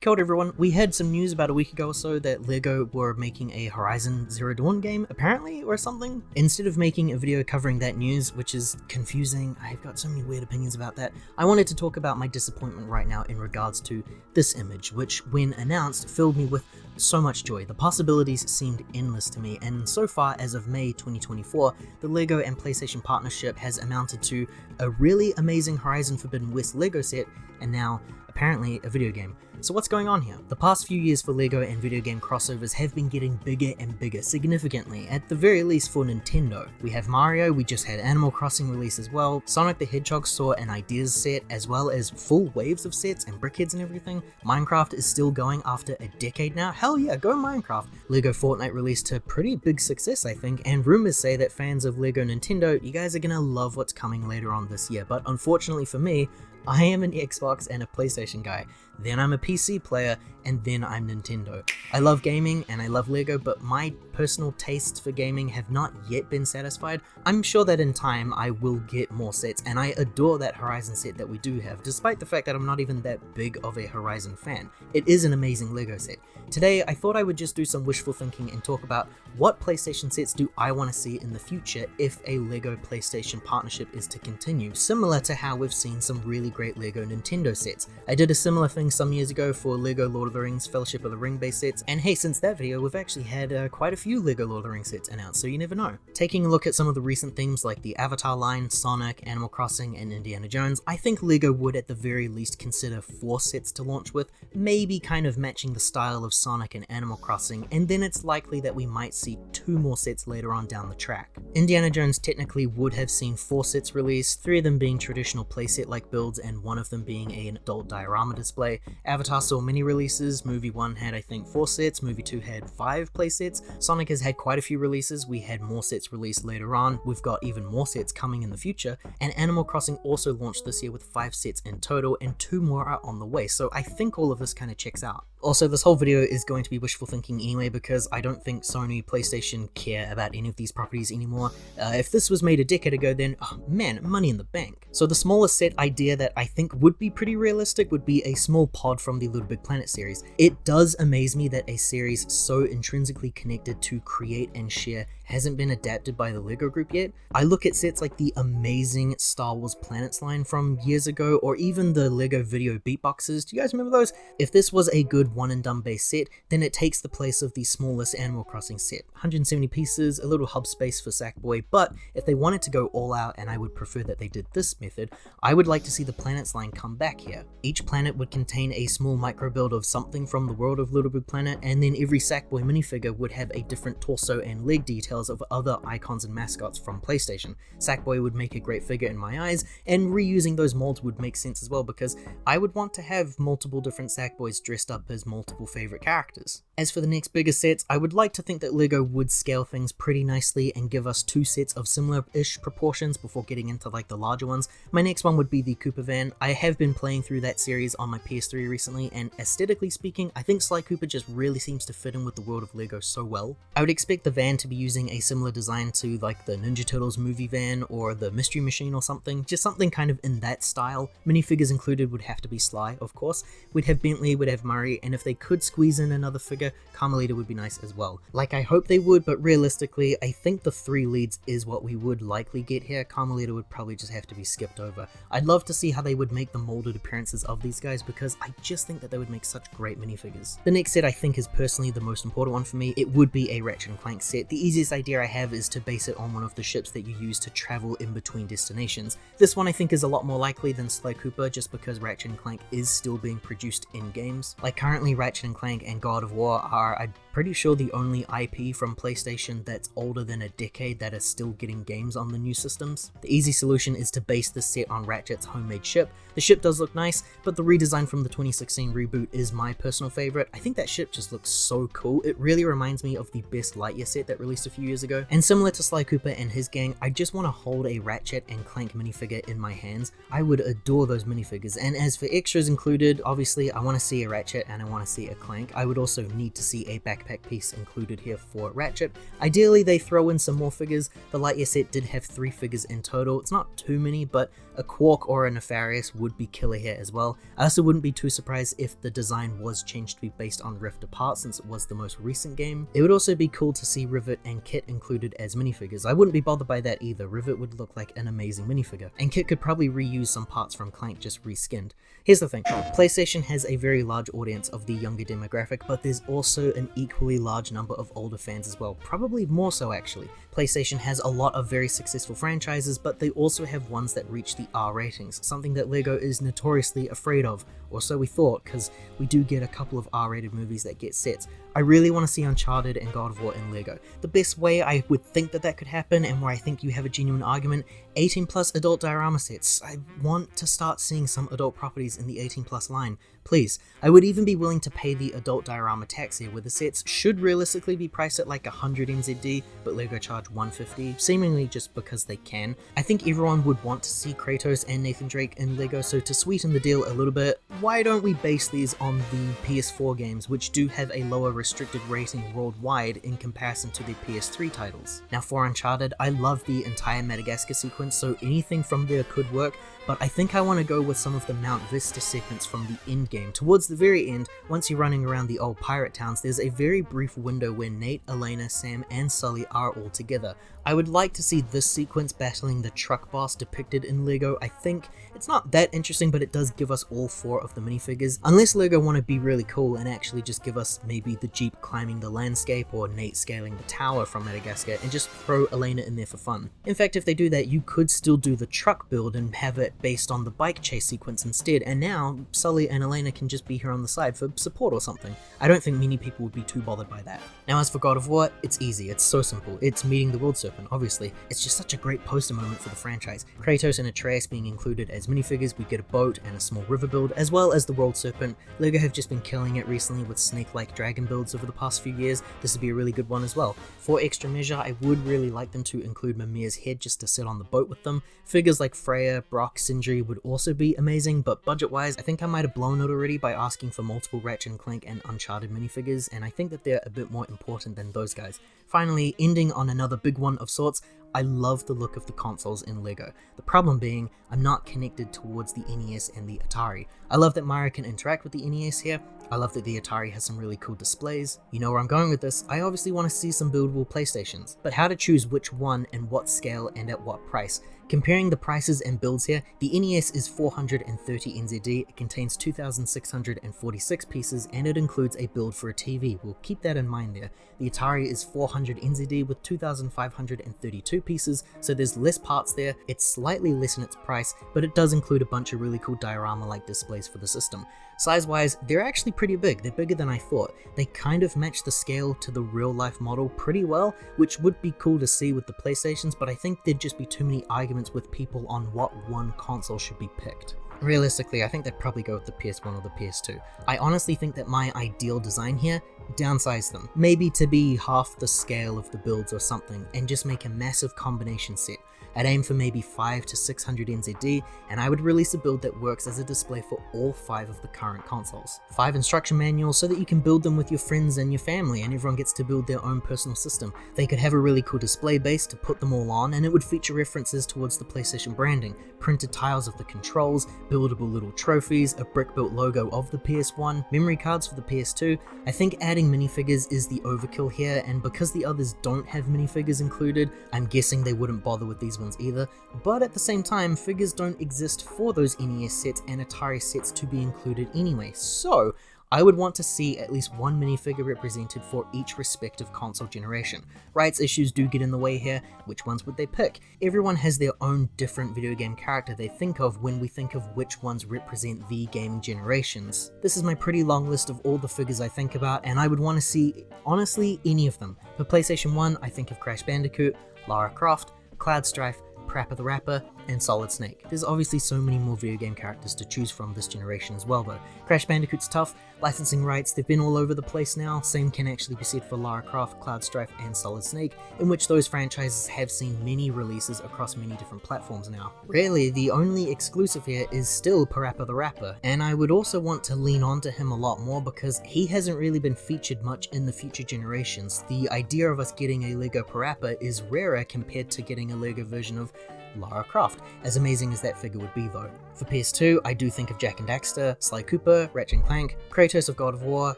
Kia ora everyone, we had some news about a week ago or so that LEGO were making a Horizon Zero Dawn game, apparently, or something. Instead of making a video covering that news, which is confusing, I've got so many weird opinions about that, I wanted to talk about my disappointment right now in regards to this image, which, when announced, filled me with so much joy. The possibilities seemed endless to me, and so far, as of May 2024, the LEGO and PlayStation partnership has amounted to a really amazing Horizon Forbidden West LEGO set, and now, apparently, a video game. So what's going on here? The past few years for LEGO and video game crossovers have been getting bigger and bigger, significantly, at the very least for Nintendo. We have Mario, we just had Animal Crossing release as well, Sonic the Hedgehog saw an Ideas set, as well as full waves of sets and brickheads and everything. Minecraft is still going after a decade now, hell yeah, go Minecraft! LEGO Fortnite released to pretty big success I think, and rumors say that fans of LEGO Nintendo, you guys are gonna love what's coming later on this year, but unfortunately for me, I am an Xbox and a PlayStation guy, then I'm a PC player, and then I'm Nintendo. I love gaming and I love LEGO, but my personal tastes for gaming have not yet been satisfied. I'm sure that in time I will get more sets, and I adore that Horizon set that we do have, despite the fact that I'm not even that big of a Horizon fan. It is an amazing LEGO set. Today, I thought I would just do some wishful thinking and talk about what PlayStation sets do I want to see in the future if a LEGO PlayStation partnership is to continue, similar to how we've seen some really great LEGO Nintendo sets. I did a similar thing some years ago for LEGO Lord of the Rings Fellowship of the Ring base sets, and hey, since that video we've actually had quite a few LEGO Lord of the Rings sets announced, so you never know. Taking a look at some of the recent themes like the Avatar line, Sonic, Animal Crossing, and Indiana Jones, I think LEGO would at the very least consider 4 sets to launch with, maybe kind of matching the style of Sonic and Animal Crossing, and then it's likely that we might see 2 more sets later on down the track. Indiana Jones technically would have seen 4 sets released, 3 of them being traditional playset-like builds and 1 of them being an adult diorama display. Avatar saw many releases, Movie 1 had I think 4 sets, Movie 2 had 5 playsets, Sonic has had quite a few releases, we had more sets released later on, we've got even more sets coming in the future, and Animal Crossing also launched this year with 5 sets in total, and 2 more are on the way, so I think all of this kind of checks out. Also, this whole video is going to be wishful thinking anyway because I don't think Sony, PlayStation care about any of these properties anymore. If this was made a decade ago, then, oh man, money in the bank. So the smallest set idea that I think would be pretty realistic would be a small pod from the LittleBigPlanet series. It does amaze me that a series so intrinsically connected to create and share hasn't been adapted by the LEGO group yet. I look at sets like the amazing Star Wars Planets line from years ago, or even the LEGO video beatboxes. Do you guys remember those? If this was a good one and done base set, then it takes the place of the smallest Animal Crossing set. 170 pieces, a little hub space for Sackboy, but if they wanted to go all out, and I would prefer that they did this method, I would like to see the planets line come back here. Each planet would contain a small micro build of something from the world of LittleBigPlanet, and then every Sackboy minifigure would have a different torso and leg details of other icons and mascots from PlayStation. Sackboy would make a great figure in my eyes, and reusing those molds would make sense as well because I would want to have multiple different Sackboys dressed up as multiple favorite characters. As for the next bigger sets, I would like to think that LEGO would scale things pretty nicely and give us 2 sets of similar-ish proportions before getting into like the larger ones. My next one would be the Cooper van. I have been playing through that series on my PS3 recently, and aesthetically speaking, I think Sly Cooper just really seems to fit in with the world of LEGO so well. I would expect the van to be using a similar design to like the Ninja Turtles movie van or the Mystery Machine or something, just something kind of in that style. Minifigures included would have to be Sly, of course. We'd have Bentley, we'd have Murray, and if they could squeeze in another figure, Carmelita would be nice as well. Like I hope they would, but realistically, I think the 3 leads is what we would likely get here. Carmelita would probably just have to be skipped over. I'd love to see how they would make the molded appearances of these guys because I just think that they would make such great minifigures. The next set I think is personally the most important one for me. It would be a Ratchet Clank set. The easiest idea I have is to base it on one of the ships that you use to travel in between destinations. This one I think is a lot more likely than Sly Cooper just because Ratchet & Clank is still being produced in games. Like currently Ratchet & Clank and God of War are, I'm pretty sure, the only IP from PlayStation that's older than a decade that is still getting games on the new systems. The easy solution is to base this set on Ratchet's homemade ship. The ship does look nice, but the redesign from the 2016 reboot is my personal favorite. I think that ship just looks so cool. It really reminds me of the best Lightyear set that released a few years ago. And similar to Sly Cooper and his gang, I just want to hold a Ratchet and Clank minifigure in my hands. I would adore those minifigures, and as for extras included, obviously I want to see a Ratchet and I want to see a Clank. I would also need to see a backpack piece included here for Ratchet. Ideally they throw in some more figures. The Lightyear set did have 3 figures in total. It's not too many, but A Quark or a Nefarious would be killer here as well. I also wouldn't be too surprised if the design was changed to be based on Rift Apart since it was the most recent game. It would also be cool to see Rivet and Kit included as minifigures. I wouldn't be bothered by that either. Rivet would look like an amazing minifigure. And Kit could probably reuse some parts from Clank just reskinned. Here's the thing, PlayStation has a very large audience of the younger demographic, but there's also an equally large number of older fans as well, probably more so actually. PlayStation has a lot of very successful franchises, but they also have ones that reach the R ratings, something that LEGO is notoriously afraid of, or so we thought, because we do get a couple of R-rated movies that get sets. I really want to see Uncharted and God of War in LEGO. The best way I would think that could happen, and where I think you have a genuine argument, 18 plus adult diorama sets. I want to start seeing some adult properties in the 18 plus line. Please. I would even be willing to pay the adult diorama tax here, where the sets should realistically be priced at like 100 NZD, but LEGO charge 150, seemingly just because they can. I think everyone would want to see Kratos and Nathan Drake in LEGO, so to sweeten the deal a little bit, why don't we base these on the PS4 games, which do have a lower restricted rating worldwide in comparison to the PS3 titles. Now for Uncharted, I love the entire Madagascar sequence, so anything from there could work, but I think I want to go with some of the Mount Vista segments from the end game. Towards the very end, once you're running around the old pirate towns, there's a very brief window where Nate, Elena, Sam, and Sully are all together. I would like to see this sequence battling the truck boss depicted in LEGO. I think it's not that interesting, but it does give us all 4 of the minifigures. Unless LEGO want to be really cool and actually just give us maybe the Jeep climbing the landscape or Nate scaling the tower from Madagascar and just throw Elena in there for fun. In fact, if they do that, you could still do the truck build and have it based on the bike chase sequence instead, and now Sully and Elena can just be here on the side for support or something. I don't think many people would be too bothered by that. Now as for God of War, it's easy, it's so simple. It's meeting the World Serpent, obviously. It's just such a great poster moment for the franchise. Kratos and Atreus being included as minifigures, we get a boat and a small river build, as well as the World Serpent. LEGO have just been killing it recently with snake-like dragon builds over the past few years. This would be a really good one as well. For extra measure, I would really like them to include Mimir's head just to sit on the boat with them. Figures like Freya, Brock, Sindri would also be amazing, but budget-wise, I think I might have blown it already by asking for multiple Ratchet Clank and Uncharted minifigures, and I think that they're a bit more important than those guys. Finally, ending on another big one of sorts, I love the look of the consoles in LEGO. The problem being, I'm not connected towards the NES and the Atari. I love that Mario can interact with the NES here. I love that the Atari has some really cool displays. You know where I'm going with this. I obviously want to see some buildable PlayStations, but how to choose which one and what scale and at what price? Comparing the prices and builds here, the NES is 430 NZD, it contains 2,646 pieces, and it includes a build for a TV. We'll keep that in mind there. The Atari is 400 NZD with 2,532 pieces, so there's less parts there. It's slightly less in its price, but it does include a bunch of really cool diorama-like displays for the system. Size-wise, they're actually pretty big. They're bigger than I thought. They kind of match the scale to the real-life model pretty well, which would be cool to see with the PlayStations, but I think there'd just be too many arguments with people on what one console should be picked. Realistically, I think they'd probably go with the PS1 or the PS2. I honestly think that my ideal design here, downsize them. Maybe to be half the scale of the builds or something, and just make a massive combination set. I'd aim for maybe 5 to 600 NZD, and I would release a build that works as a display for all 5 of the current consoles. 5 instruction manuals so that you can build them with your friends and your family, and everyone gets to build their own personal system. They could have a really cool display base to put them all on, and it would feature references towards the PlayStation branding, printed tiles of the controls, buildable little trophies, a brick-built logo of the PS1, memory cards for the PS2. I think adding minifigures is the overkill here, and because the others don't have minifigures included, I'm guessing they wouldn't bother with these ones either, but at the same time, figures don't exist for those NES sets and Atari sets to be included anyway, so I would want to see at least one minifigure represented for each respective console generation. Rights issues do get in the way here. Which ones would they pick? Everyone has their own different video game character they think of when we think of which ones represent the gaming generations. This is my pretty long list of all the figures I think about, and I would want to see, honestly, any of them. For PlayStation 1, I think of Crash Bandicoot, Lara Croft, Cloud Strife, Parappa the Rapper, and Solid Snake. There's obviously so many more video game characters to choose from this generation as well though. Crash Bandicoot's tough, licensing rights, they've been all over the place now, same can actually be said for Lara Croft, Cloud Strife, and Solid Snake, in which those franchises have seen many releases across many different platforms now. Really, the only exclusive here is still Parappa the Rapper, and I would also want to lean onto him a lot more because he hasn't really been featured much in the future generations. The idea of us getting a LEGO Parappa is rarer compared to getting a LEGO version of Lara Croft, as amazing as that figure would be though. For PS2, I do think of Jak and Daxter, Sly Cooper, Ratchet Clank, Kratos of God of War,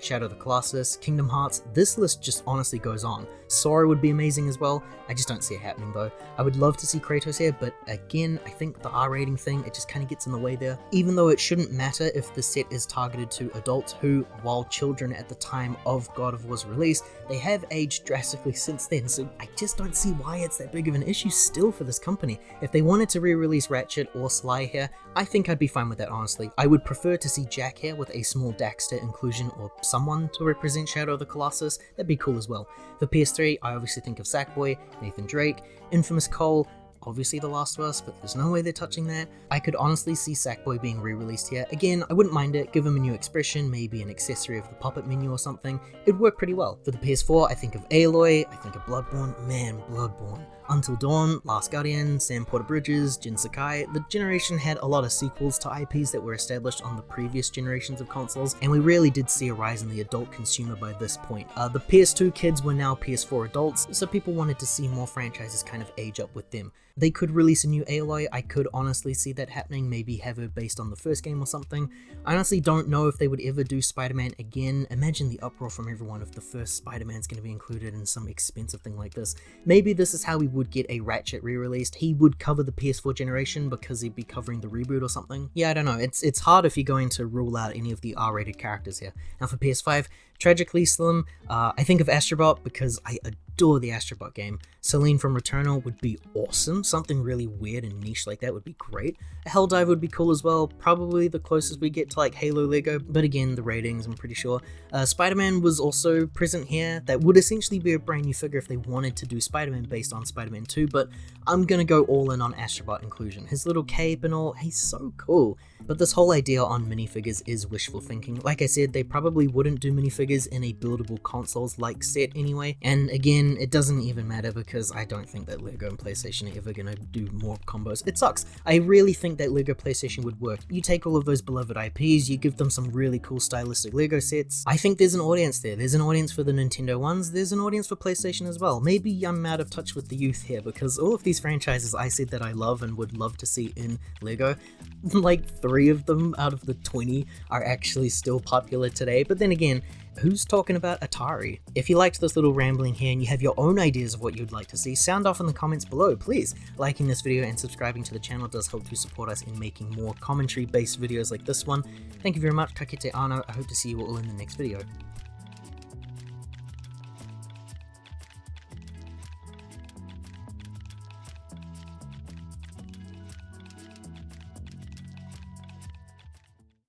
Shadow of the Colossus, Kingdom Hearts. This list just honestly goes on. Sora would be amazing as well. I just don't see it happening though. I would love to see Kratos here, but again, I think the R rating thing, it just kind of gets in the way there. Even though it shouldn't matter if the set is targeted to adults who, while children at the time of God of War's release, they have aged drastically since then, so I just don't see why it's that big of an issue still for this company. If they wanted to re-release Ratchet or Sly here, I think I'd be fine with that honestly. I would prefer to see Jak here with a small Daxter inclusion or someone to represent Shadow of the Colossus. That'd be cool as well. For PS3, I obviously think of Sackboy, Nathan Drake, Infamous Cole, obviously The Last of Us, but there's no way they're touching that. I could honestly see Sackboy being re-released here. Again, I wouldn't mind it, give him a new expression, maybe an accessory of the puppet menu or something. It'd work pretty well. For the PS4, I think of Aloy, I think of Bloodborne, man, Bloodborne. Until Dawn, Last Guardian, Sam Porter Bridges, Jin Sakai. The generation had a lot of sequels to IPs that were established on the previous generations of consoles, and we really did see a rise in the adult consumer by this point. The PS2 kids were now PS4 adults, so people wanted to see more franchises kind of age up with them. They could release a new Aloy, I could honestly see that happening, maybe have her based on the first game or something. I honestly don't know if they would ever do Spider-Man again. Imagine the uproar from everyone if the first Spider-Man's going to be included in some expensive thing like this. Maybe this is how we would get a Ratchet re-released. He would cover the PS4 generation because he'd be covering the reboot or something. Yeah, I don't know, it's hard if you're going to rule out any of the R-rated characters here. Now for PS5, Tragically Slim, I think of Astrobot because I adore the Astrobot game. Celine from Returnal would be awesome. Something really weird and niche like that would be great. A Helldive would be cool as well. Probably the closest we get to like Halo Lego, but again, the ratings, I'm pretty sure. Spider-Man was also present here. That would essentially be a brand new figure if they wanted to do Spider-Man based on Spider-Man 2, but I'm gonna go all in on Astrobot inclusion. His little cape and all, he's so cool. But this whole idea on minifigures is wishful thinking. Like I said, they probably wouldn't do minifigures in a Buildable Consoles like set anyway, and again, it doesn't even matter because I don't think that LEGO and PlayStation are ever gonna do more combos. It sucks. I really think that LEGO PlayStation would work. You take all of those beloved IPs, you give them some really cool stylistic LEGO sets. I think there's an audience there. There's an audience for the Nintendo ones, there's an audience for PlayStation as well. Maybe I'm out of touch with the youth here because all of these franchises I said that I love and would love to see in LEGO, like 3 of them out of the 20 are actually still popular today, but then again, who's talking about Atari? If you liked this little rambling here and you have your own ideas of what you'd like to see, sound off in the comments below, please. Liking this video and subscribing to the channel does help to support us in making more commentary-based videos like this one. Thank you very much, kakite ano, I hope to see you all in the next video.